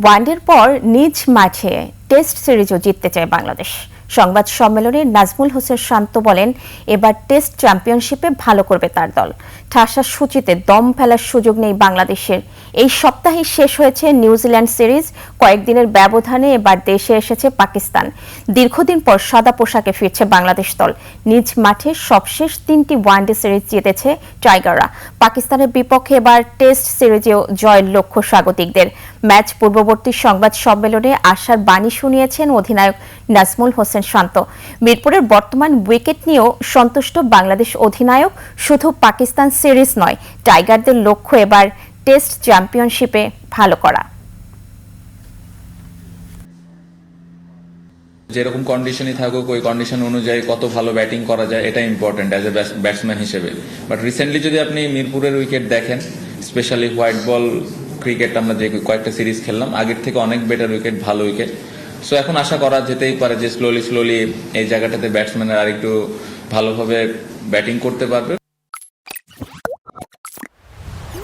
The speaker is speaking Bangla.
ওয়ানডের পর নিজ মাঠে টেস্ট সিরিজও জিততে চায় বাংলাদেশ। সংবাদ সম্মেলনে নাজমুল হোসেন শান্ত বলেন, এবার টেস্ট চ্যাম্পিয়নশিপে ভালো করবে তার দল। ঠাসা সূচিতে দম ফেলার সুযোগ নেই বাংলাদেশের। এই সপ্তাহে শেষ হয়েছে নিউজিল্যান্ড সিরিজ। কয়েকদিনের ব্যবধানে এবার দেশে এসেছে পাকিস্তান। দীর্ঘদিন পর সাদা পোশাকে ফিরছে বাংলাদেশ দল। নিজ মাঠে সবশেষ 3টি ওয়ানডে সিরিজ জিতেছে টাইগাররা। পাকিস্তানের বিপক্ষে এবার টেস্ট সিরিজেও জয়ের লক্ষ্য স্বাগতিকদের। ম্যাচ পূর্ববর্তী সংবাদ সম্মেলনে আশার বাণী শুনিয়েছেন অধিনায়ক নাজমুল হোসেন শান্ত। মিরপুরের বর্তমান উইকেট নিয়েও সন্তুষ্ট বাংলাদেশ অধিনায়ক। শুধু পাকিস্তান সিরিজ নয়, টাইগারদের লক্ষ্য এবার টেস্ট চ্যাম্পিয়নশিপে ভালো করা। যেরকম কন্ডিশনই থাকুক, ওই কন্ডিশন অনুযায়ী কত ভালো ব্যাটিং করা যায়, এটা ইম্পর্টেন্ট অ্যাজ এ ব্যাটসম্যান হিসেবে। বাট রিসেন্টলি যদি আপনি মিরপুরের উইকেট দেখেন, স্পেশালি হোয়াইট বল ক্রিকেট আমরা যে কয়েকটা সিরিজ খেললাম, আগের থেকে অনেক বেটার উইকেট, ভালো উইকেট। সো এখন আশা করা যেতেই পারে যে স্লোলি এই জায়গাটাতে ব্যাটসম্যানরা আর একটু ভালোভাবে ব্যাটিং করতে পারবে।